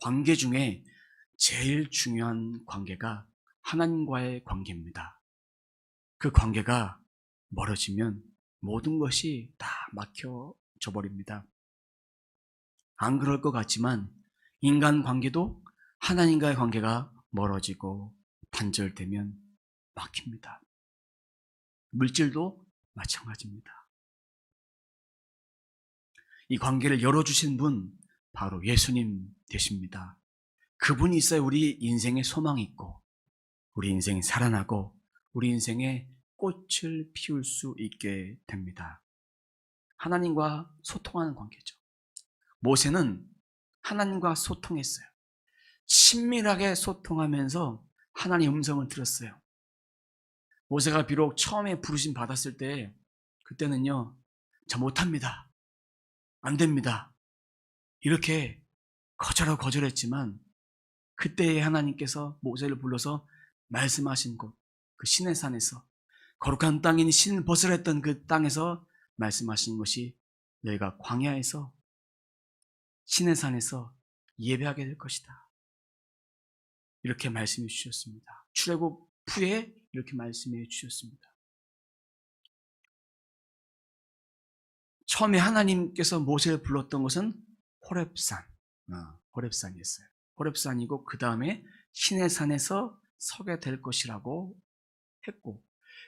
관계 중에 제일 중요한 관계가 하나님과의 관계입니다. 그 관계가 멀어지면 모든 것이 다 막혀져 버립니다. 안 그럴 것 같지만 인간 관계도 하나님과의 관계가 멀어지고 단절되면 막힙니다. 물질도 마찬가지입니다. 이 관계를 열어주신 분 바로 예수님 되십니다. 그분이 있어야 우리 인생에 소망이 있고 우리 인생이 살아나고 우리 인생에 꽃을 피울 수 있게 됩니다. 하나님과 소통하는 관계죠. 모세는 하나님과 소통했어요. 친밀하게 소통하면서 하나님의 음성을 들었어요. 모세가 비록 처음에 부르심 받았을 때 그때는요, 자 못합니다. 안 됩니다. 이렇게 거절하고 거절했지만 그때에 하나님께서 모세를 불러서 말씀하신 곳, 그 시내 산에서 거룩한 땅인 신을 벗으랬던 그 땅에서 말씀하신 것이 너희가 광야에서 시내 산에서 예배하게 될 것이다. 이렇게 말씀해 주셨습니다. 출애굽 후에 이렇게 말씀해 주셨습니다. 처음에 하나님께서 모세를 불렀던 것은 호렙산이었어요. 호렙산이고 그 다음에 시내산에서 서게 될 것이라고 했고,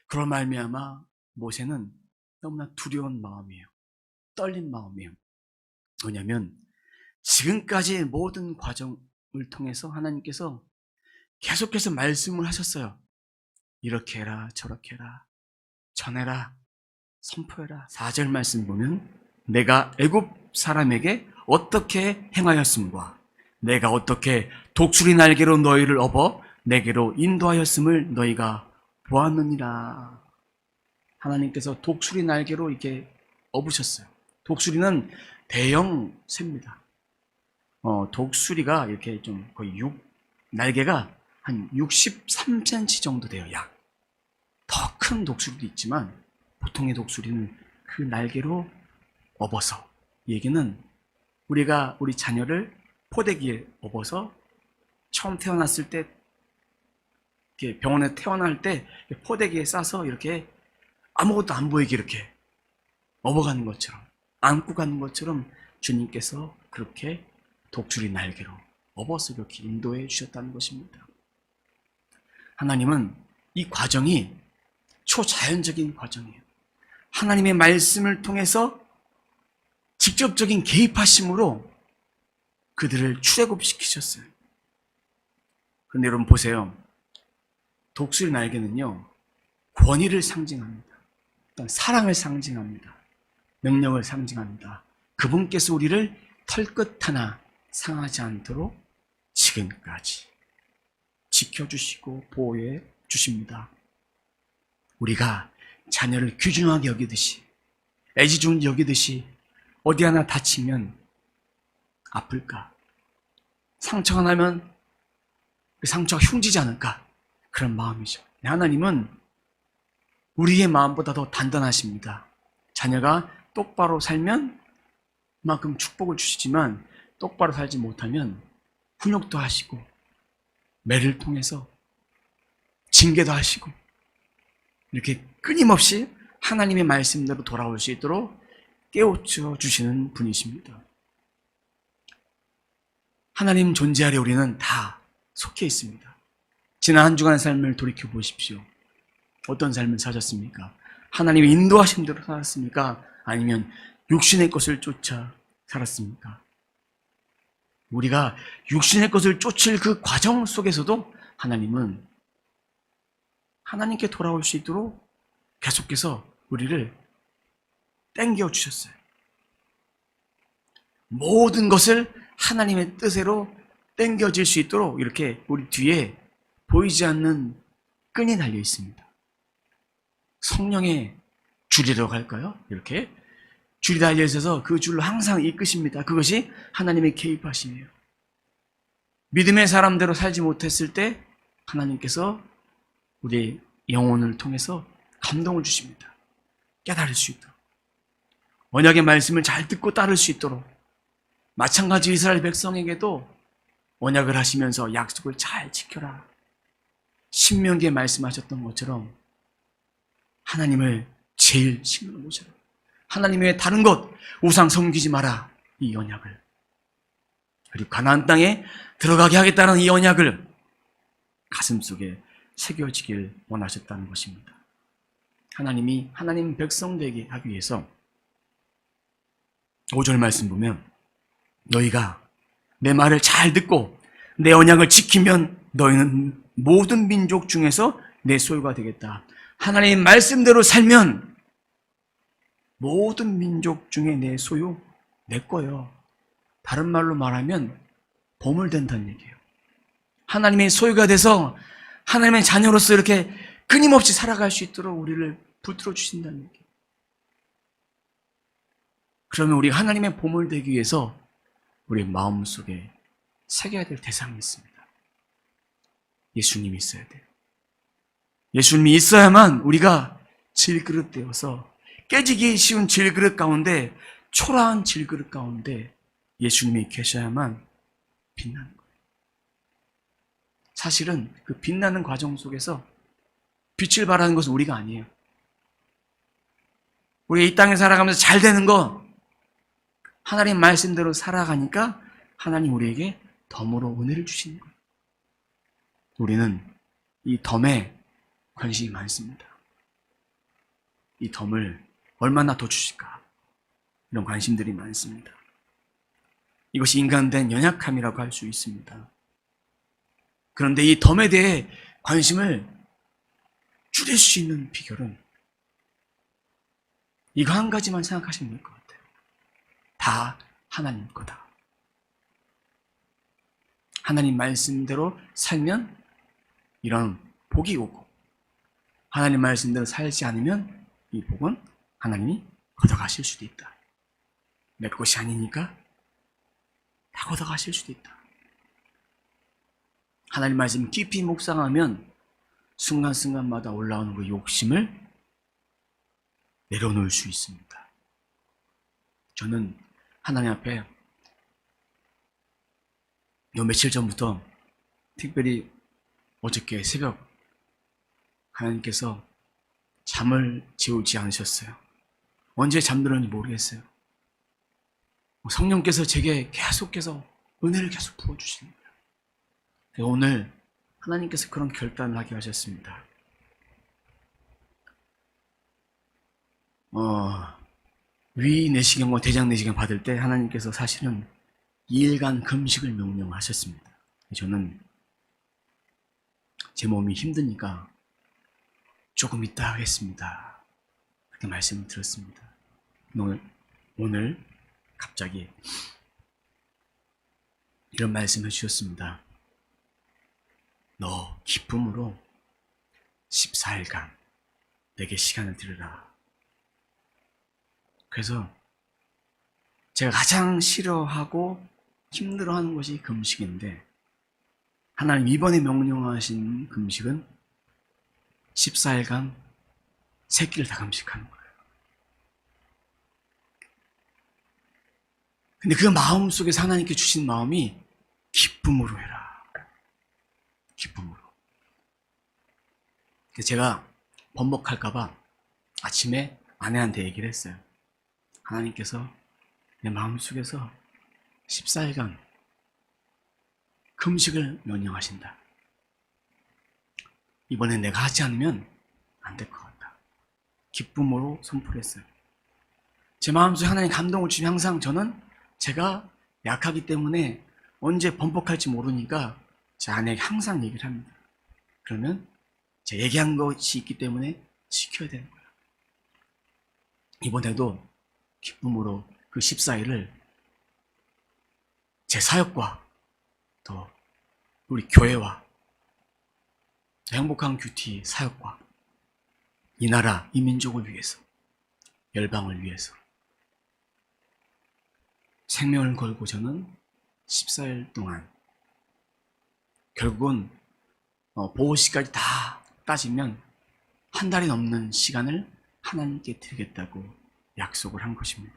그런 말미암아 모세는 너무나 두려운 마음이에요. 떨린 마음이에요. 왜냐하면 지금까지 모든 과정을 통해서 하나님께서 계속해서 말씀을 하셨어요. 이렇게 해라, 저렇게 해라, 전해라, 선포해라. 4절 말씀 보면 내가 애굽 사람에게 어떻게 행하였음과 내가 어떻게 독수리 날개로 너희를 업어 내게로 인도하였음을 너희가 보았느니라. 하나님께서 독수리 날개로 이렇게 업으셨어요. 독수리는 대형 새입니다. 독수리가 이렇게 좀 거의 날개가 한 63cm 정도 돼요. 약. 더 큰 독수리도 있지만 보통의 독수리는 그 날개로 업어서, 얘기는 우리가 우리 자녀를 포대기에 업어서 처음 태어났을 때 병원에 태어날 때 포대기에 싸서 이렇게 아무것도 안 보이게 이렇게 업어가는 것처럼, 안고 가는 것처럼 주님께서 그렇게 독수리 날개로 업어서 이렇게 인도해 주셨다는 것입니다. 하나님은 이 과정이 초자연적인 과정이에요. 하나님의 말씀을 통해서 직접적인 개입하심으로 그들을 출애굽시키셨어요. 그런데 여러분 보세요. 독수리 날개는요, 권위를 상징합니다. 일단 사랑을 상징합니다. 능력을 상징합니다. 그분께서 우리를 털끝 하나 상하지 않도록 지금까지 지켜주시고 보호해 주십니다. 우리가 자녀를 귀중하게 여기듯이, 애지중지 여기듯이 어디 하나 다치면 아플까? 상처가 나면 그 상처가 흉지지 않을까? 그런 마음이죠. 하나님은 우리의 마음보다 더 단단하십니다. 자녀가 똑바로 살면 그만큼 축복을 주시지만 똑바로 살지 못하면 훈육도 하시고 매를 통해서 징계도 하시고 이렇게 끊임없이 하나님의 말씀대로 돌아올 수 있도록 깨우쳐 주시는 분이십니다. 하나님 존재하려 우리는 다 속해 있습니다. 지난 한 주간의 삶을 돌이켜 보십시오. 어떤 삶을 사셨습니까? 하나님의 인도하신 대로 살았습니까? 아니면 육신의 것을 쫓아 살았습니까? 우리가 육신의 것을 쫓을 그 과정 속에서도 하나님은 하나님께 돌아올 수 있도록 계속해서 우리를 땡겨 주셨어요. 모든 것을 하나님의 뜻대로 땡겨질 수 있도록 이렇게 우리 뒤에 보이지 않는 끈이 달려 있습니다. 성령의 줄이라고 할까요? 이렇게 줄이 달려 있어서 그 줄로 항상 이끄십니다. 그것이 하나님의 개입하심이에요. 믿음의 사람대로 살지 못했을 때 하나님께서 우리의 영혼을 통해서 감동을 주십니다. 깨달을 수 있도록, 언약의 말씀을 잘 듣고 따를 수 있도록. 마찬가지 이스라엘 백성에게도 언약을 하시면서 약속을 잘 지켜라. 신명기에 말씀하셨던 것처럼 하나님을 제일 신으로 모셔라. 하나님 외에 다른 것 우상 섬기지 마라. 이 언약을. 그리고 가나안 땅에 들어가게 하겠다는 이 언약을 가슴속에 새겨지길 원하셨다는 것입니다. 하나님이 하나님 백성 되게 하기 위해서 5절 말씀 보면 너희가 내 말을 잘 듣고 내 언약을 지키면 너희는 모든 민족 중에서 내 소유가 되겠다. 하나님 말씀대로 살면 모든 민족 중에 내 소유 내 거예요. 다른 말로 말하면 보물 된다는 얘기예요. 하나님의 소유가 돼서 하나님의 자녀로서 이렇게 끊임없이 살아갈 수 있도록 우리를 붙들어 주신다는 얘기예요. 그러면 우리 하나님의 보물 되기 위해서 우리 마음속에 새겨야 될 대상이 있습니다. 예수님이 있어야 돼요. 예수님이 있어야만 우리가 질그릇 되어서 깨지기 쉬운 질그릇 가운데, 초라한 질그릇 가운데 예수님이 계셔야만 빛나는 거예요. 사실은 그 빛나는 과정 속에서 빛을 발하는 것은 우리가 아니에요. 우리가 이 땅에 살아가면서 잘 되는 거, 하나님 말씀대로 살아가니까 하나님 우리에게 덤으로 은혜를 주시는 거예요. 우리는 이 덤에 관심이 많습니다. 이 덤을 얼마나 더 주실까? 이런 관심들이 많습니다. 이것이 인간된 연약함이라고 할 수 있습니다. 그런데 이 덤에 대해 관심을 줄일 수 있는 비결은 이거 한 가지만 생각하시면 될 것 같아요. 다 하나님 거다. 하나님 말씀대로 살면 이런 복이 오고, 하나님 말씀대로 살지 않으면 이 복은 하나님이 걷어가실 수도 있다. 내 것이 아니니까 다 걷어가실 수도 있다. 하나님 말씀 깊이 묵상하면 순간순간마다 올라오는 그 욕심을 내려놓을 수 있습니다. 저는 하나님 앞에 요 며칠 전부터, 특별히 어저께 새벽, 하나님께서 잠을 재우지 않으셨어요. 언제 잠들었는지 모르겠어요. 성령께서 제게 계속해서 은혜를 계속 부어주시는 거예요. 오늘 하나님께서 그런 결단을 하게 하셨습니다. 위 내시경과 대장 내시경 받을 때 하나님께서 사실은 2일간 금식을 명령하셨습니다. 저는 제 몸이 힘드니까 조금 이따 하겠습니다. 그렇게 말씀을 드렸습니다. 오늘 갑자기 이런 말씀을 주셨습니다. 너 기쁨으로 14일간 내게 시간을 들으라. 그래서 제가 가장 싫어하고 힘들어하는 것이 금식인데, 하나님 이번에 명령하신 금식은 14일간 3끼를 다 금식하는 거예요. 근데 그 마음 속에서 하나님께 주신 마음이 기쁨으로 해라. 기쁨으로. 그래서 제가 번복할까봐 아침에 아내한테 얘기를 했어요. 하나님께서 내 마음 속에서 14일간 금식을 명령하신다. 이번엔 내가 하지 않으면 안 될 것 같다. 기쁨으로 선포했어요. 제 마음속에 하나님 감동을 주시면 항상 저는 제가 약하기 때문에 언제 번복할지 모르니까 제 아내에게 항상 얘기를 합니다. 그러면 제가 얘기한 것이 있기 때문에 지켜야 되는 거예요. 이번에도 기쁨으로 그 14일을 제 사역과 또 우리 교회와 행복한 큐티 사역과 이 나라, 이 민족을 위해서, 열방을 위해서 생명을 걸고 저는 14일 동안, 결국은 보호시까지 다 따지면 한 달이 넘는 시간을 하나님께 드리겠다고 약속을 한 것입니다.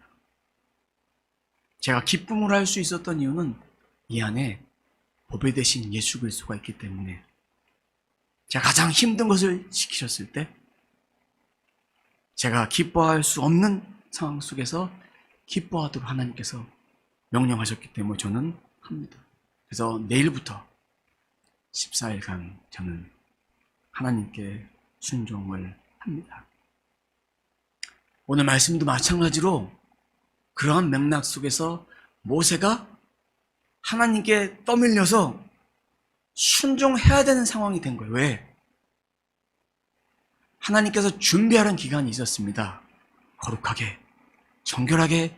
제가 기쁨으로 할 수 있었던 이유는 이 안에 보배 대신 예수 그리스도가 있기 때문에 제가 가장 힘든 것을 시키셨을 때 제가 기뻐할 수 없는 상황 속에서 기뻐하도록 하나님께서 명령하셨기 때문에 저는 합니다. 그래서 내일부터 14일간 저는 하나님께 순종을 합니다. 오늘 말씀도 마찬가지로 그러한 맥락 속에서 모세가 하나님께 떠밀려서 순종해야 되는 상황이 된 거예요. 왜? 하나님께서 준비하는 기간이 있었습니다. 거룩하게, 정결하게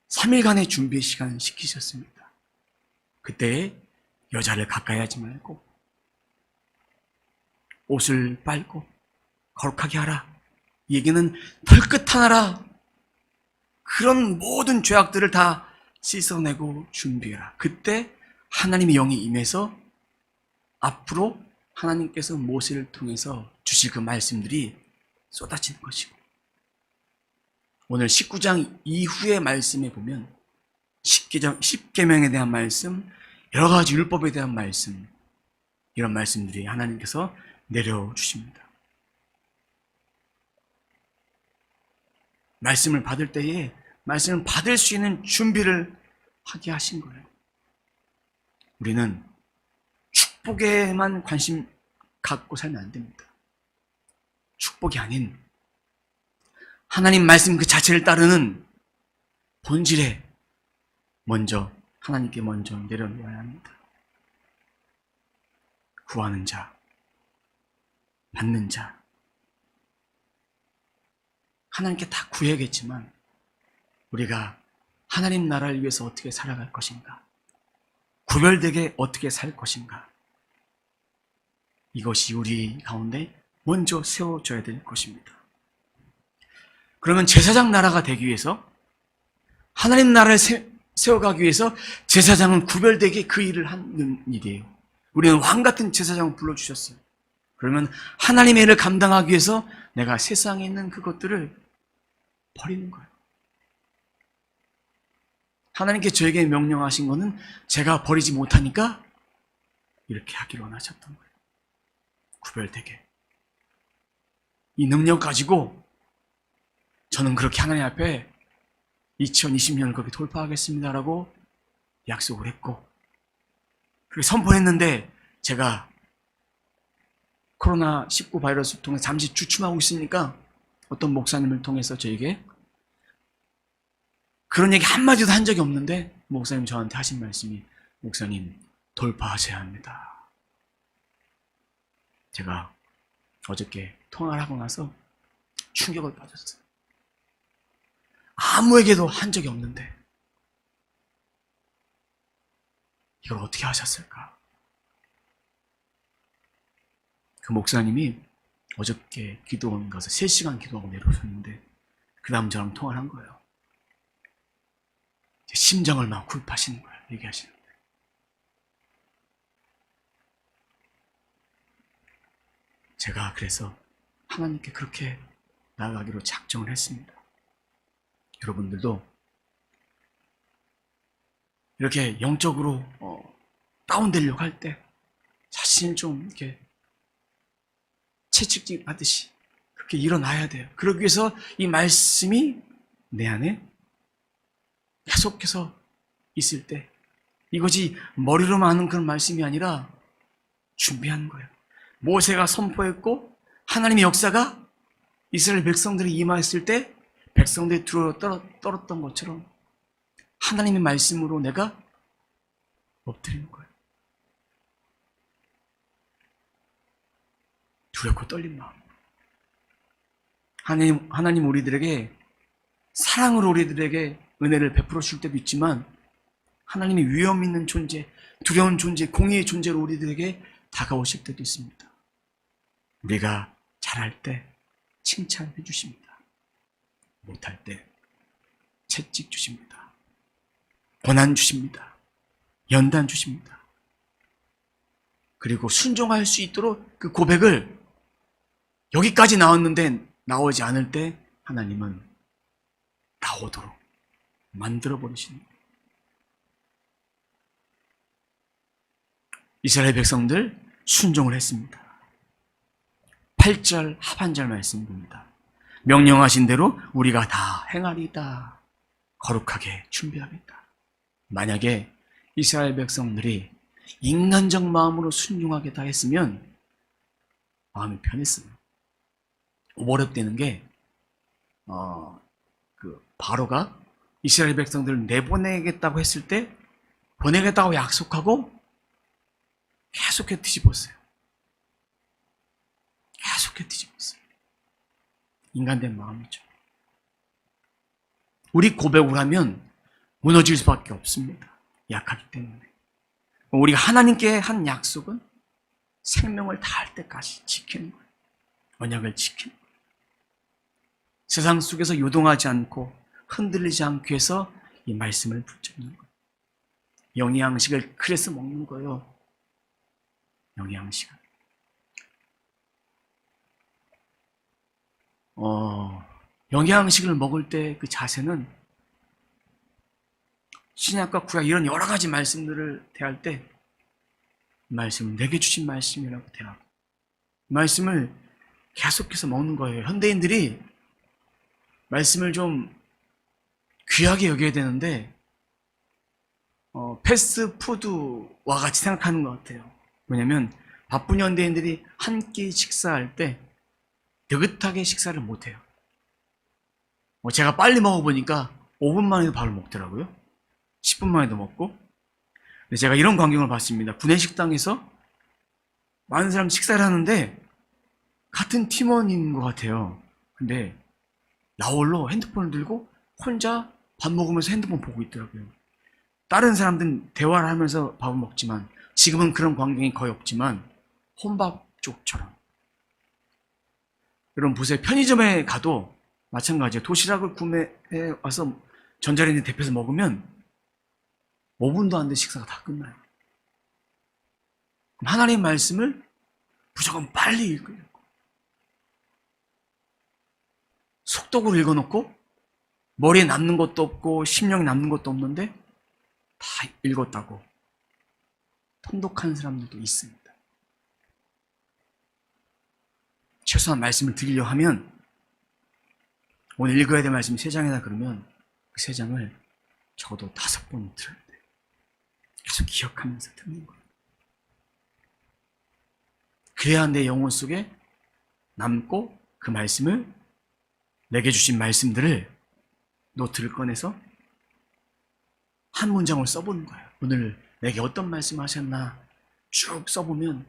3일간의 준비 시간을 시키셨습니다. 그때 여자를 가까이 하지 말고 옷을 빨고 거룩하게 하라. 이 얘기는 털끝 하나라. 그런 모든 죄악들을 다 씻어내고 준비해라. 그때 하나님의 영이 임해서 앞으로 하나님께서 모세를 통해서 주실 그 말씀들이 쏟아지는 것이고, 오늘 19장 이후의 말씀에 보면 10계명에 대한 말씀, 여러 가지 율법에 대한 말씀, 이런 말씀들이 하나님께서 내려주십니다. 말씀을 받을 때에 말씀을 받을 수 있는 준비를 하게 하신 거예요. 우리는 축복에만 관심 갖고 살면 안 됩니다. 축복이 아닌 하나님 말씀 그 자체를 따르는 본질에 먼저 하나님께 먼저 내려놓아야 합니다. 구하는 자, 받는 자, 하나님께 다 구해야겠지만 우리가 하나님 나라를 위해서 어떻게 살아갈 것인가, 구별되게 어떻게 살 것인가, 이것이 우리 가운데 먼저 세워져야 될 것입니다. 그러면 제사장 나라가 되기 위해서, 하나님 나라를 세워가기 위해서 제사장은 구별되게 그 일을 하는 일이에요. 우리는 왕 같은 제사장을 불러주셨어요. 그러면 하나님의 일을 감당하기 위해서 내가 세상에 있는 그것들을 버리는 거예요. 하나님께 저에게 명령하신 것은 제가 버리지 못하니까 이렇게 하기로 하셨던 거예요. 구별되게. 이 능력 가지고 저는 그렇게 하나님 앞에 2020년을 그렇게 돌파하겠습니다라고 약속을 했고, 그렇게 선포했는데 제가 코로나19 바이러스를 통해 잠시 주춤하고 있으니까 어떤 목사님을 통해서 저에게 그런 얘기 한마디도 한 적이 없는데 목사님 저한테 하신 말씀이, 목사님 돌파하셔야 합니다. 제가 어저께 통화를 하고 나서 충격을 받았어요. 아무에게도 한 적이 없는데 이걸 어떻게 하셨을까? 그 목사님이 어저께 기도원 가서 3시간 기도하고 내려오셨는데 그 다음 저랑 통화를 한 거예요. 제 심정을 막 굴파시는 거예요. 얘기하시는데. 제가 그래서 하나님께 그렇게 나아가기로 작정을 했습니다. 여러분들도 이렇게 영적으로 다운되려고 할 때 자신을 좀 이렇게 채찍질 하듯이 그렇게 일어나야 돼요. 그러기 위해서 이 말씀이 내 안에 계속해서 있을 때, 이것이 머리로만 하는 그런 말씀이 아니라 준비하는 거예요. 모세가 선포했고 하나님의 역사가 이스라엘 백성들이 임하였을 때 백성들이 두려워 떨었던 것처럼 하나님의 말씀으로 내가 엎드리는 거예요. 두렵고 떨린 마음. 하나님 우리들에게 사랑으로 우리들에게 은혜를 베풀어 줄 때도 있지만, 하나님의 위험 있는 존재, 두려운 존재, 공의의 존재로 우리들에게 다가오실 때도 있습니다. 우리가 잘할 때 칭찬해 주십니다. 못할 때 채찍 주십니다. 고난 주십니다. 연단 주십니다. 그리고 순종할 수 있도록 그 고백을 여기까지 나왔는데 나오지 않을 때 하나님은 나오도록 만들어 버리시는 거예요. 이스라엘 백성들 순종을 했습니다. 8절 하반절 말씀입니다. 명령하신 대로 우리가 다 행하리이다. 거룩하게 준비하겠다. 만약에 이스라엘 백성들이 인간적 마음으로 순종하겠다 했으면 마음이 편했어요. 오버랩되는 게 바로가 이스라엘 백성들을 내보내겠다고 했을 때 보내겠다고 약속하고 계속해 뒤집었어요. 계속해 뒤집었어요. 인간된 마음이죠. 우리 고백을 하면 무너질 수밖에 없습니다. 약하기 때문에. 우리가 하나님께 한 약속은 생명을 다할 때까지 지키는 거예요. 언약을 지키는 거예요. 세상 속에서 요동하지 않고 흔들리지 않기 위해서 이 말씀을 붙잡는 거예요. 영양식을 그래서 먹는 거예요. 영양식을. 영양식을 먹을 때 그 자세는 신약과 구약 이런 여러 가지 말씀들을 대할 때 말씀을 내게 주신 말씀이라고 대하고 말씀을 계속해서 먹는 거예요. 현대인들이 말씀을 좀 귀하게 여겨야 되는데 패스트푸드와 같이 생각하는 것 같아요. 왜냐면 바쁜 현대인들이 한 끼 식사할 때 느긋하게 식사를 못해요. 제가 빨리 먹어보니까 5분 만에도 밥을 먹더라고요. 10분 만에도 먹고. 근데 제가 이런 광경을 봤습니다. 구내식당에서 많은 사람 식사를 하는데 같은 팀원인 것 같아요. 근데 나홀로 핸드폰을 들고 혼자 밥 먹으면서 핸드폰 보고 있더라고요. 다른 사람들은 대화를 하면서 밥을 먹지만 지금은 그런 광경이 거의 없지만 혼밥족처럼. 여러분 보세요. 편의점에 가도 마찬가지예요. 도시락을 구매해 와서 전자레인지 데펴서 먹으면 5분도 안 된 식사가 다 끝나요. 하나님의 말씀을 무조건 빨리 읽으려고. 속독으로 읽어놓고 머리에 남는 것도 없고 심령에 남는 것도 없는데 다 읽었다고 통독하는 사람들도 있습니다. 최소한 말씀을 드리려 하면 오늘 읽어야 될 말씀이 3장이다 그러면 그 3장을 적어도 5번 들어야 돼요. 계속 기억하면서 듣는 거예요. 그래야 내 영혼 속에 남고 그 말씀을 내게 주신 말씀들을 노트를 꺼내서 한 문장을 써보는 거예요. 오늘 내게 어떤 말씀 하셨나 쭉 써보면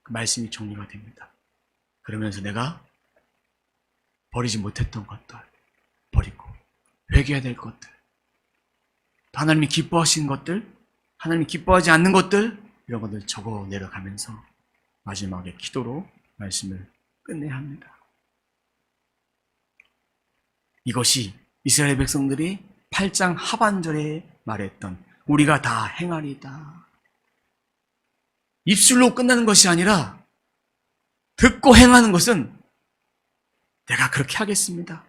그 말씀이 정리가 됩니다. 그러면서 내가 버리지 못했던 것들 버리고 회개해야 될 것들, 하나님이 기뻐하시는 것들, 하나님이 기뻐하지 않는 것들, 이런 것들 적어 내려가면서 마지막에 기도로 말씀을 끝내야 합니다. 이것이 이스라엘 백성들이 8장 하반절에 말했던 우리가 다 행하리다. 입술로 끝나는 것이 아니라 듣고 행하는 것은 내가 그렇게 하겠습니다.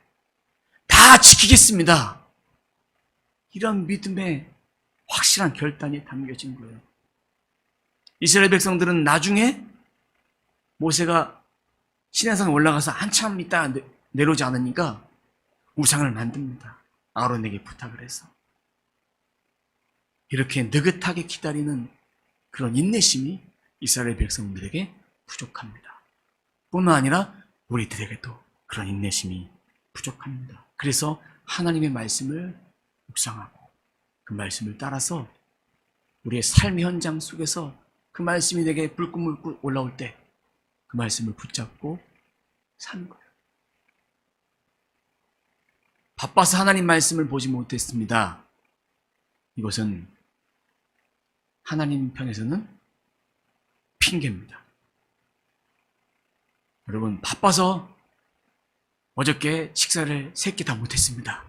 다 지키겠습니다. 이런 믿음의 확실한 결단이 담겨진 거예요. 이스라엘 백성들은 나중에 모세가 시내산에 올라가서 한참 있다 내려오지 않으니까 우상을 만듭니다. 아론에게 부탁을 해서. 이렇게 느긋하게 기다리는 그런 인내심이 이스라엘 백성들에게 부족합니다. 뿐만 아니라 우리들에게도 그런 인내심이 부족합니다. 그래서 하나님의 말씀을 묵상하고 그 말씀을 따라서 우리의 삶의 현장 속에서 그 말씀이 내게 불끈 올라올 때 그 말씀을 붙잡고 사는 거예요. 바빠서 하나님 말씀을 보지 못했습니다. 이것은 하나님 편에서는 핑계입니다. 여러분, 바빠서 어저께 식사를 3끼 다 못했습니다.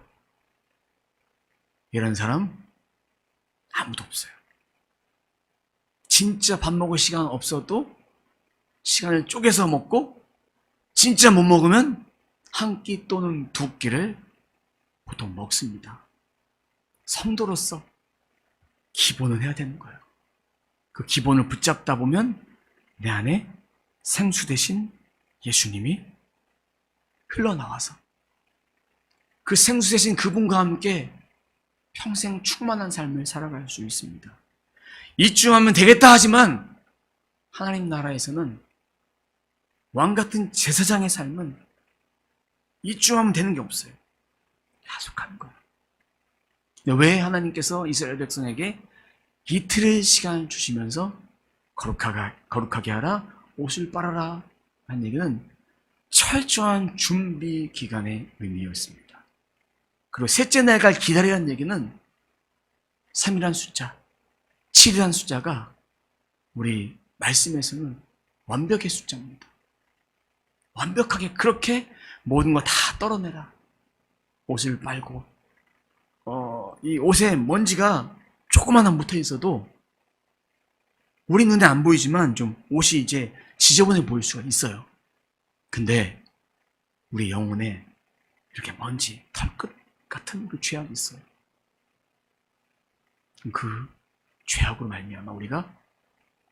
이런 사람 아무도 없어요. 진짜 밥 먹을 시간 없어도 시간을 쪼개서 먹고 진짜 못 먹으면 한 끼 또는 2끼를 보통 먹습니다. 성도로서 기본은 해야 되는 거예요. 그 기본을 붙잡다 보면 내 안에 생수 대신 예수님이 흘러나와서 그 생수 대신 그분과 함께 평생 충만한 삶을 살아갈 수 있습니다. 이쯤 하면 되겠다 하지만 하나님 나라에서는 왕같은 제사장의 삶은 이쯤 하면 되는 게 없어요. 야속한 거예요. 왜 하나님께서 이스라엘 백성에게 이틀의 시간을 주시면서 거룩하게 하라, 옷을 빨아라 하는 얘기는 철저한 준비 기간의 의미였습니다. 그리고 셋째 날까지 기다리라는 얘기는 3이라는 숫자, 7이라는 숫자가 우리 말씀에서는 완벽의 숫자입니다. 완벽하게 그렇게 모든 거 다 떨어내라. 옷을 빨고 이 옷에 먼지가 조그마한 묻어 있어도 우리 눈에 안 보이지만 좀 옷이 이제 지저분해 보일 수가 있어요. 근데 우리 영혼에 이렇게 먼지, 털끝 같은 그 죄악이 있어요. 그 죄악으로 말미암아 우리가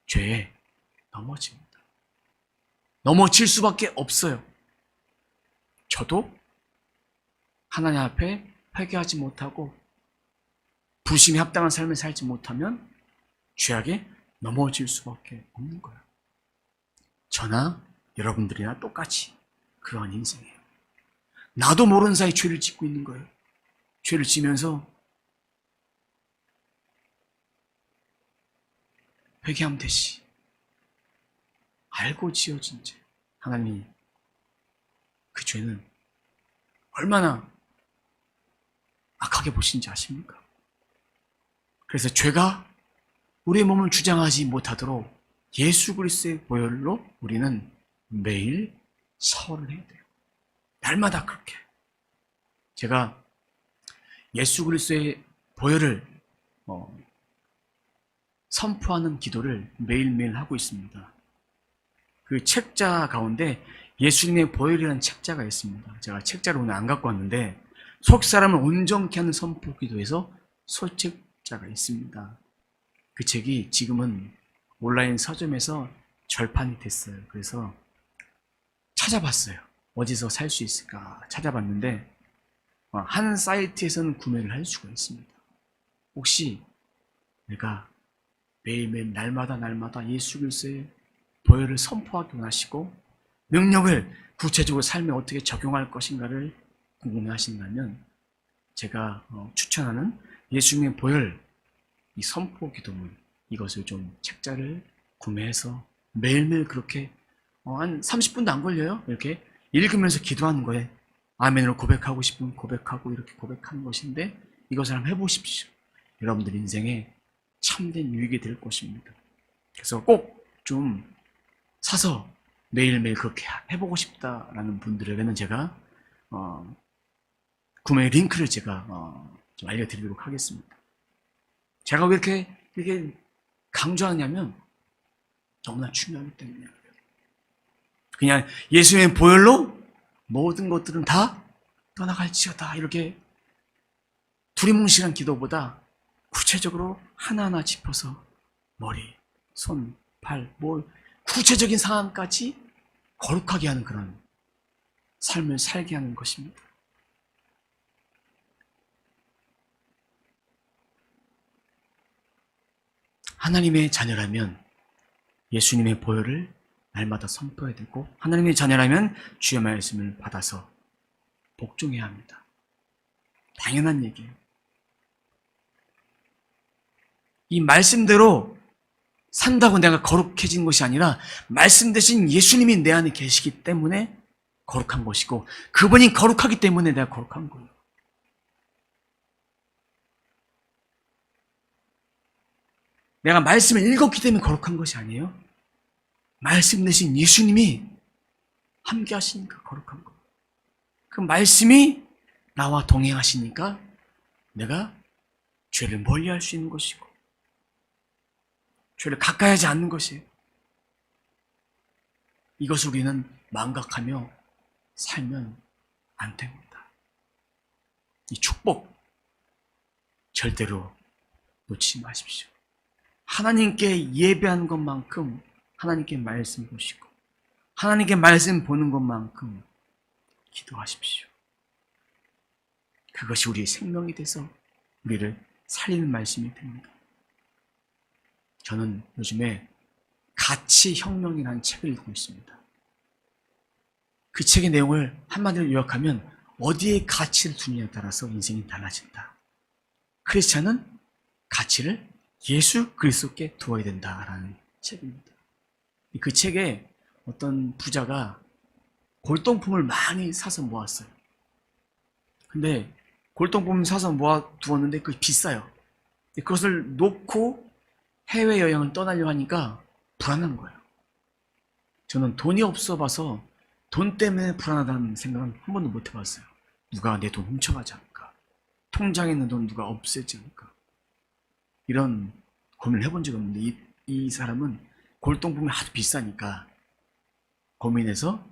죄에 넘어집니다. 넘어질 수밖에 없어요. 저도 하나님 앞에 회개하지 못하고 부심에 합당한 삶을 살지 못하면 죄악에 넘어질 수밖에 없는 거예요. 저나 여러분들이나 똑같이 그러한 인생이에요. 나도 모르는 사이 죄를 짓고 있는 거예요. 죄를 지면서 회개하면 되시. 알고 지어진 죄. 하나님이 그 죄는 얼마나 악하게 보신지 아십니까? 그래서 죄가 우리의 몸을 주장하지 못하도록 예수 그리스도의 보혈로 우리는 매일 사활을 해야 돼요. 날마다 그렇게. 제가 예수 그리스도의 보혈을 선포하는 기도를 매일매일 하고 있습니다. 그 책자 가운데 예수님의 보혈이라는 책자가 있습니다. 제가 책자를 오늘 안 갖고 왔는데 속 사람을 온전케 하는 선포 기도에서 소책자가 있습니다. 그 책이 지금은 온라인 서점에서 절판이 됐어요. 그래서 찾아봤어요. 어디서 살 수 있을까 찾아봤는데 한 사이트에서는 구매를 할 수가 있습니다. 혹시 내가 매일매일 날마다 예수 그리스도의 보혈을 선포하기 원하시고 능력을 구체적으로 삶에 어떻게 적용할 것인가를 궁금해하신다면 제가 추천하는 예수님의 보혈 이 선포 기도문 이것을 좀 책자를 구매해서 매일매일 그렇게 한 30분도 안 걸려요. 이렇게 읽으면서 기도하는 거예요. 아멘으로 고백하고 싶으면 고백하고 이렇게 고백하는 것인데 이것을 한번 해보십시오. 여러분들 인생에 참된 유익이 될 것입니다. 그래서 꼭 좀 사서 매일매일 그렇게 해보고 싶다라는 분들에게는 제가 구매 링크를 제가 좀 알려드리도록 하겠습니다. 제가 왜 이렇게 강조하냐면 너무나 중요하기 때문이에요. 그냥 예수님의 보혈로 모든 것들은 다 떠나갈지어다 이렇게 두리뭉실한 기도보다 구체적으로 하나하나 짚어서 머리, 손, 발, 구체적인 상황까지 거룩하게 하는 그런 삶을 살게 하는 것입니다. 하나님의 자녀라면 예수님의 보혈을 날마다 선포해야 되고 하나님의 자녀라면 주의 말씀을 받아서 복종해야 합니다. 당연한 얘기예요. 이 말씀대로 산다고 내가 거룩해진 것이 아니라 말씀 대신 예수님이 내 안에 계시기 때문에 거룩한 것이고 그분이 거룩하기 때문에 내가 거룩한 거예요. 내가 말씀을 읽었기 때문에 거룩한 것이 아니에요. 말씀 대신 예수님이 함께 하시니까 거룩한 거예요. 그 말씀이 나와 동행하시니까 내가 죄를 멀리할 수 있는 것이고 죄를 가까이 하지 않는 것이에요. 이것을 우리는 망각하며 살면 안 됩니다. 이 축복 절대로 놓치지 마십시오. 하나님께 예배한 것만큼 하나님께 말씀 보시고 하나님께 말씀 보는 것만큼 기도하십시오. 그것이 우리의 생명이 돼서 우리를 살리는 말씀이 됩니다. 저는 요즘에 가치혁명이라는 책을 읽고 있습니다. 그 책의 내용을 한마디로 요약하면 어디에 가치를 두느냐에 따라서 인생이 달라진다. 크리스찬은 가치를 예수 그리스도께 두어야 된다라는 책입니다. 그 책에 어떤 부자가 골동품을 많이 사서 모았어요. 근데 골동품을 사서 모아두었는데 그게 비싸요. 그것을 놓고 해외여행을 떠나려고 하니까 불안한 거예요. 저는 돈이 없어 봐서 돈 때문에 불안하다는 생각은 한 번도 못 해봤어요. 누가 내 돈 훔쳐가지 않을까? 통장에 있는 돈 누가 없애지 않을까? 이런 고민을 해본 적이 없는데 이 사람은 골동품이 아주 비싸니까 고민해서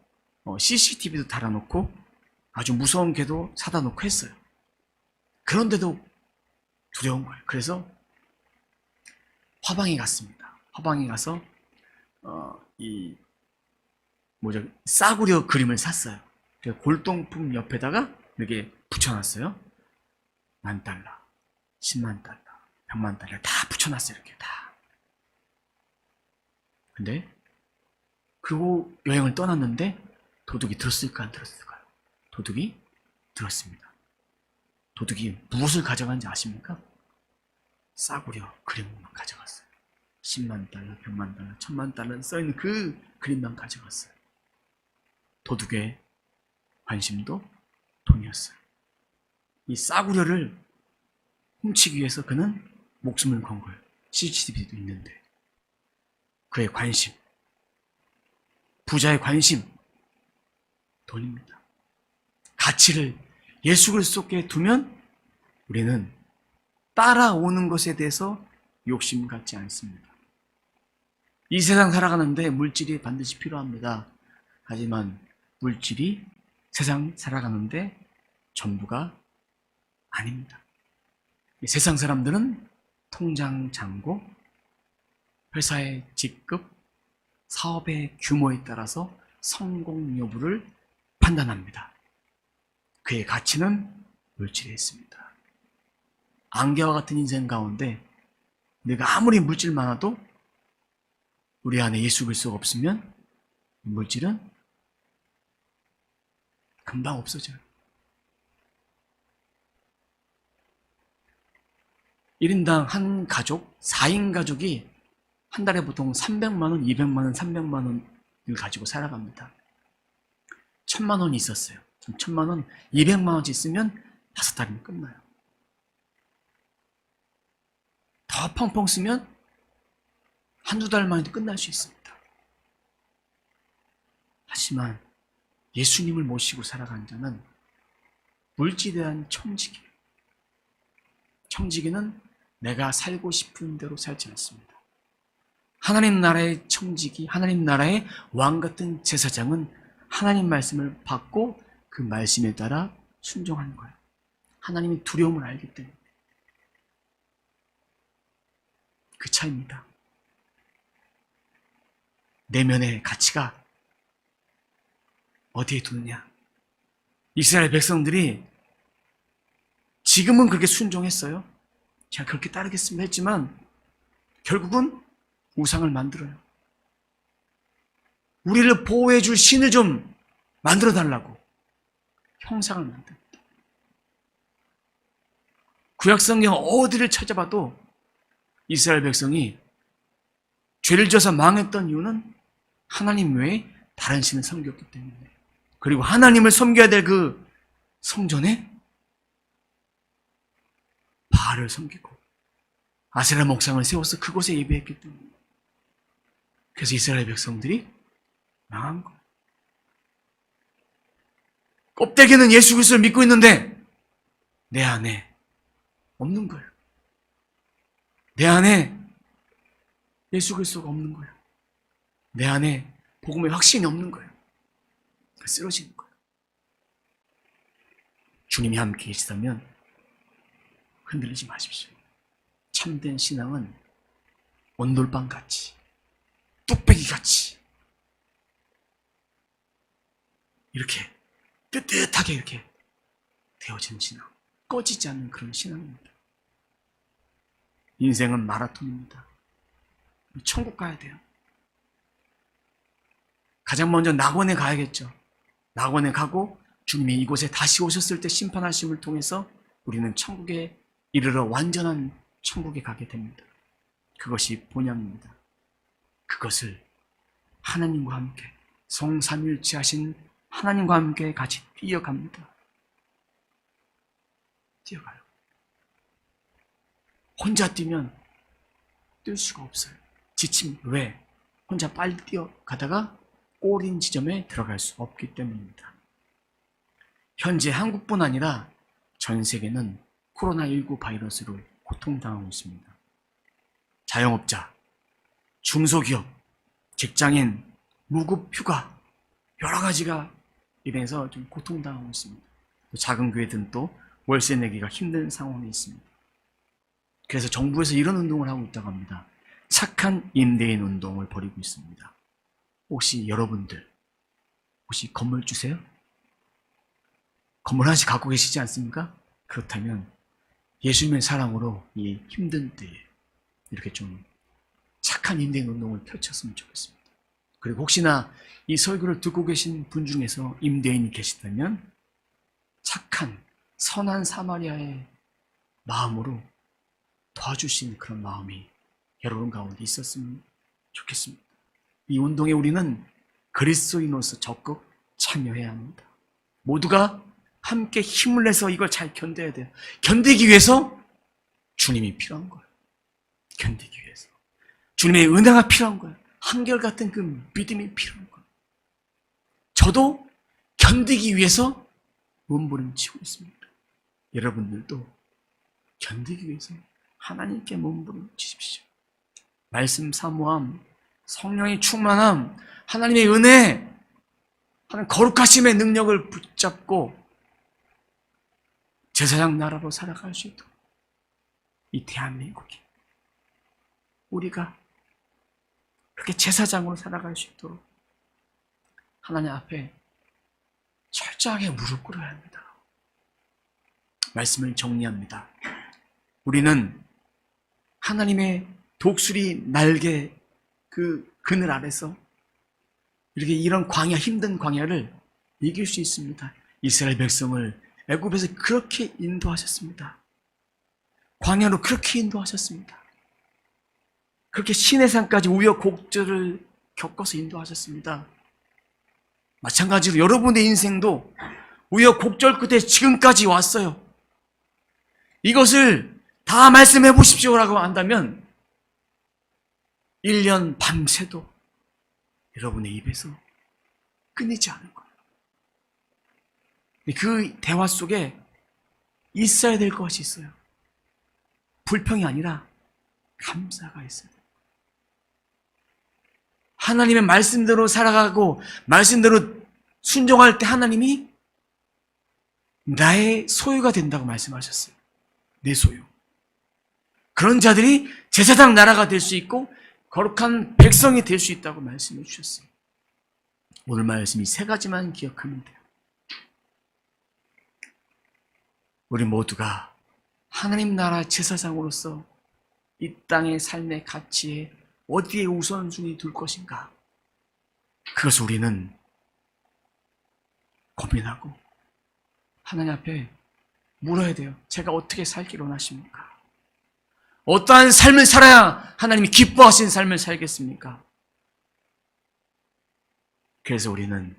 CCTV도 달아놓고 아주 무서운 개도 사다 놓고 했어요. 그런데도 두려운 거예요. 그래서 화방에 갔습니다. 화방에 가서 싸구려 그림을 샀어요. 골동품 옆에다가 이렇게 붙여놨어요. $10,000, $100,000, $10,000 다 붙여놨어요. 이렇게 다. 근데 그리고 여행을 떠났는데 도둑이 들었을까 안 들었을까요? 도둑이 들었습니다. 도둑이 무엇을 가져간지 아십니까? 싸구려 그림만 가져갔어요. $100,000, $100,000, $1,000,000 써있는 그 그림만 가져갔어요. 도둑의 관심도 돈이었어요. 이 싸구려를 훔치기 위해서 그는 목숨을 건 거예요. CCTV도 있는데. 그의 관심, 부자의 관심, 돈입니다. 가치를 예수 그리스도께 두면 우리는 따라오는 것에 대해서 욕심 갖지 않습니다. 이 세상 살아가는데 물질이 반드시 필요합니다. 하지만 물질이 세상 살아가는데 전부가 아닙니다. 세상 사람들은 통장 잔고, 회사의 직급, 사업의 규모에 따라서 성공 여부를 판단합니다. 그의 가치는 물질에 있습니다. 안개와 같은 인생 가운데 내가 아무리 물질 많아도 우리 안에 예수 그리스도가 없으면 물질은 금방 없어져요. 1인당 한 가족, 4인 가족이 한 달에 보통 300만 원, 200만 원, 300만 원을 가지고 살아갑니다. 1,000만 원이 있었어요. 1,000만 원, 200만 원씩 있으면 5달이면 끝나요. 더 펑펑 쓰면 한두 달 만에도 끝날 수 있습니다. 하지만 예수님을 모시고 살아가는 자는 물질에 대한 청지기예요. 청지기는 내가 살고 싶은 대로 살지 않습니다. 하나님 나라의 청지기, 하나님 나라의 왕 같은 제사장은 하나님 말씀을 받고 그 말씀에 따라 순종하는 거예요. 하나님의 두려움을 알기 때문에. 그 차이입니다. 내면의 가치가 어디에 두느냐. 이스라엘 백성들이 지금은 그렇게 순종했어요. 제가 그렇게 따르겠습니다 했지만 결국은 우상을 만들어요. 우리를 보호해 줄 신을 좀 만들어 달라고 형상을 만듭니다. 구약성경 어디를 찾아봐도 이스라엘 백성이 죄를 져서 망했던 이유는 하나님 외에 다른 신을 섬겼기 때문에, 그리고 하나님을 섬겨야 될 그 성전에 바알을 섬기고 아세라 목상을 세워서 그곳에 예배했기 때문에, 그래서 이스라엘 백성들이 망한 거예요. 껍데기는 예수 그리스도를 믿고 있는데 내 안에 없는 거예요. 내 안에 예수 그리스도가 없는 거예요. 내 안에 복음의 확신이 없는 거예요. 쓰러지는 거예요. 주님이 함께 계시다면 흔들리지 마십시오. 참된 신앙은 온돌방같이, 뚝배기같이 이렇게 뜨뜻하게 이렇게 되어지는 신앙, 꺼지지 않는 그런 신앙입니다. 인생은 마라톤입니다. 천국 가야 돼요. 가장 먼저 낙원에 가야겠죠. 낙원에 가고 주님이 이곳에 다시 오셨을 때 심판하심을 통해서 우리는 천국에 이르러 완전한 천국에 가게 됩니다. 그것이 본향입니다. 그것을 하나님과 함께 성삼일체 하신 하나님과 함께 같이 뛰어갑니다. 뛰어가요. 혼자 뛰면 뛸 수가 없어요. 지칩니다. 왜? 혼자 빨리 뛰어가다가 꼬린 지점에 들어갈 수 없기 때문입니다. 현재 한국뿐 아니라 전 세계는 코로나19 바이러스로 고통당하고 있습니다. 자영업자, 중소기업, 직장인, 무급휴가 여러 가지가 이래서 좀 고통당하고 있습니다. 작은 교회들은 또 월세 내기가 힘든 상황에 있습니다. 그래서 정부에서 이런 운동을 하고 있다고 합니다. 착한 임대인 운동을 벌이고 있습니다. 혹시 여러분들 혹시 건물 주세요? 건물 하나씩 갖고 계시지 않습니까? 그렇다면 예수님의 사랑으로 이 힘든 때에 이렇게 좀 착한 임대인 운동을 펼쳤으면 좋겠습니다. 그리고 혹시나 이 설교를 듣고 계신 분 중에서 임대인이 계시다면 착한 선한 사마리아의 마음으로 도와줄 수 있는 그런 마음이 여러분 가운데 있었으면 좋겠습니다. 이 운동에 우리는 그리스도인으로서 적극 참여해야 합니다. 모두가 함께 힘을 내서 이걸 잘 견뎌야 돼요. 견디기 위해서 주님이 필요한 거예요. 견디기 위해서 주님의 은혜가 필요한 거예요. 한결같은 그 믿음이 필요한 거예요. 저도 견디기 위해서 몸부림치고 있습니다. 여러분들도 견디기 위해서 하나님께 몸부림치십시오. 말씀 사모함, 성령의 충만함, 하나님의 은혜, 하나님 거룩하심의 능력을 붙잡고 제사장 나라로 살아갈 수 있도록 이 대한민국이 우리가 그렇게 제사장으로 살아갈 수 있도록 하나님 앞에 철저하게 무릎 꿇어야 합니다. 말씀을 정리합니다. 우리는 하나님의 독수리 날개 그 그늘 아래서 이렇게 이런 광야, 힘든 광야를 이길 수 있습니다. 이스라엘 백성을 애굽에서 그렇게 인도하셨습니다. 광야로 그렇게 인도하셨습니다. 그렇게 시내산까지 우여곡절을 겪어서 인도하셨습니다. 마찬가지로 여러분의 인생도 우여곡절 끝에 지금까지 왔어요. 이것을 다 말씀해 보십시오라고 한다면 1년 밤새도 여러분의 입에서 끊이지 않을 거예요. 그 대화 속에 있어야 될 것이 있어요. 불평이 아니라 감사가 있어요. 하나님의 말씀대로 살아가고 말씀대로 순종할 때 하나님이 나의 소유가 된다고 말씀하셨어요. 내 소유. 그런 자들이 제사장 나라가 될 수 있고 거룩한 백성이 될 수 있다고 말씀해 주셨어요. 오늘 말씀이 세 가지만 기억하면 돼요. 우리 모두가 하나님 나라 제사장으로서 이 땅의 삶의 가치에 어디에 우선순위 둘 것인가? 그것을 우리는 고민하고 하나님 앞에 물어야 돼요. 제가 어떻게 살기를 원하십니까? 어떠한 삶을 살아야 하나님이 기뻐하신 삶을 살겠습니까? 그래서 우리는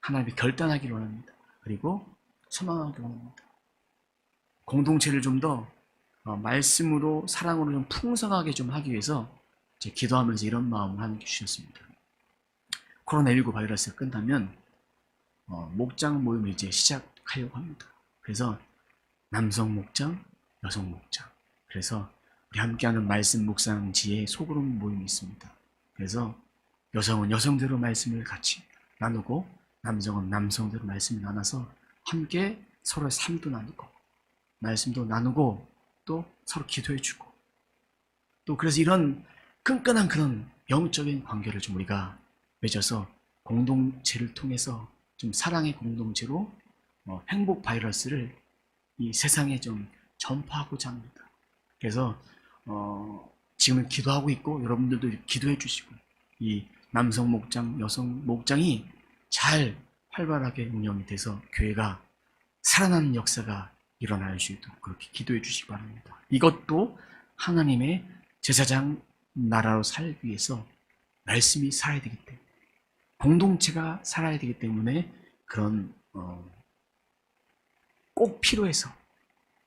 하나님이 결단하기를 원합니다. 그리고 소망하기를 원합니다. 공동체를 좀 더 말씀으로 사랑으로 좀 풍성하게 좀 하기 위해서 기도하면서 이런 마음을 함께 주셨습니다. 코로나19 바이러스가 끝나면 목장 모임을 이제 시작하려고 합니다. 그래서 남성 목장, 여성 목장. 그래서 우리 함께하는 말씀 묵상지에 소그룹 모임이 있습니다. 그래서 여성은 여성대로 말씀을 같이 나누고 남성은 남성대로 말씀을 나눠서 함께 서로의 삶도 나누고 말씀도 나누고 또 서로 기도해주고 또 그래서 이런 끈끈한 그런 영적인 관계를 좀 우리가 맺어서 공동체를 통해서 좀 사랑의 공동체로 행복 바이러스를 이 세상에 좀 전파하고자 합니다. 그래서 지금은 기도하고 있고 여러분들도 기도해 주시고 이 남성 목장, 여성 목장이 잘 활발하게 운영이 돼서 교회가 살아나는 역사가 일어날 수 있도록 그렇게 기도해 주시기 바랍니다. 이것도 하나님의 제사장 나라로 살기 위해서 말씀이 살아야 되기 때문에 공동체가 살아야 되기 때문에 그런 꼭 필요해서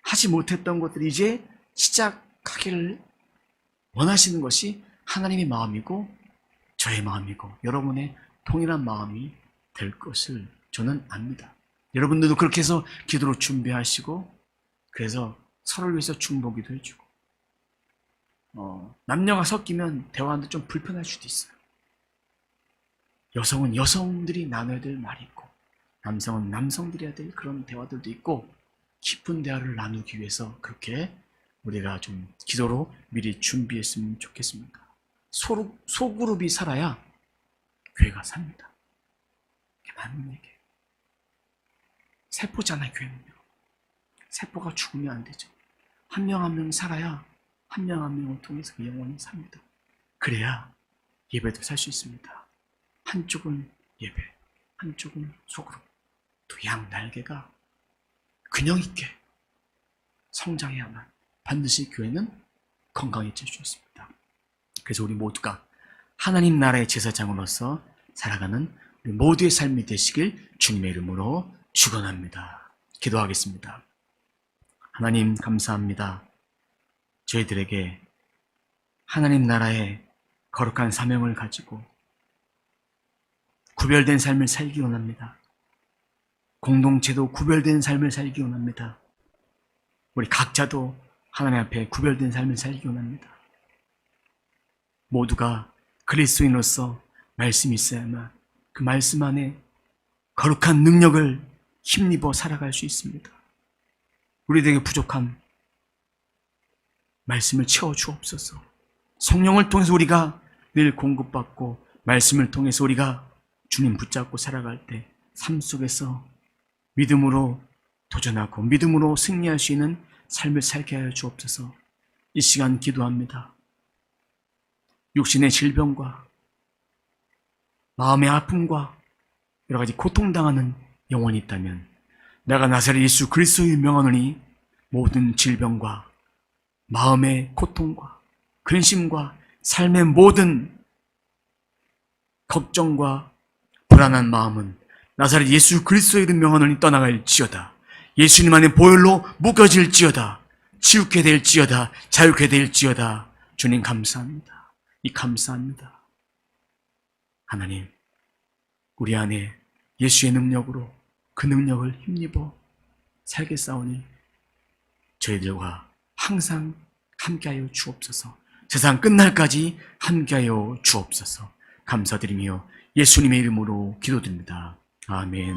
하지 못했던 것들이 이제 시작하기를 원하시는 것이 하나님의 마음이고 저의 마음이고 여러분의 동일한 마음이 될 것을 저는 압니다. 여러분들도 그렇게 해서 기도로 준비하시고 그래서 서로를 위해서 중보기도 해주고 남녀가 섞이면 대화하는데 좀 불편할 수도 있어요. 여성은 여성들이 나눠야 될 말이 있고 남성은 남성들이 해야 될 그런 대화들도 있고 깊은 대화를 나누기 위해서 그렇게 우리가 좀 기도로 미리 준비했으면 좋겠습니다. 소그룹이 살아야 교회가 삽니다. 이게 맞는 얘기예요. 세포잖아요, 교회는요. 세포가 죽으면 안 되죠. 한 명 한 명 살아야 한 명 한 명을 통해서 그 영혼이 삽니다. 그래야 예배도 살 수 있습니다. 한쪽은 예배, 한쪽은 소그룹. 두 양 날개가 균형 있게 성장해야만 반드시 교회는 건강해질 수 있습니다. 그래서 우리 모두가 하나님 나라의 제사장으로서 살아가는 우리 모두의 삶이 되시길 주님의 이름으로 축원합니다. 기도하겠습니다. 하나님 감사합니다. 저희들에게 하나님 나라의 거룩한 사명을 가지고 구별된 삶을 살기 원합니다. 공동체도 구별된 삶을 살기 원합니다. 우리 각자도 하나님 앞에 구별된 삶을 살기 원합니다. 모두가 그리스도인으로서 말씀이 있어야만 그 말씀 안에 거룩한 능력을 힘입어 살아갈 수 있습니다. 우리들에게 부족한 말씀을 채워주옵소서. 성령을 통해서 우리가 늘 공급받고 말씀을 통해서 우리가 주님 붙잡고 살아갈 때 삶 속에서 믿음으로 도전하고 믿음으로 승리할 수 있는 삶을 살게 하여 주옵소서. 이 시간 기도합니다. 육신의 질병과 마음의 아픔과 여러 가지 고통당하는 영혼이 있다면 내가 나사렛 예수 그리스도의 명하노니 모든 질병과 마음의 고통과 근심과 삶의 모든 걱정과 불안한 마음은 나사렛 예수 그리스도의 이름 명하노니 떠나갈지어다. 예수님 안에 보혈로 묶어질지어다. 치유케 될지어다. 자유케 될지어다. 주님 감사합니다. 이 감사합니다. 하나님, 우리 안에 예수의 능력으로 그 능력을 힘입어 살겠사오니 저희들과 항상 함께하여 주옵소서. 세상 끝날까지 함께하여 주옵소서. 감사드리며 예수님의 이름으로 기도드립니다. 아멘.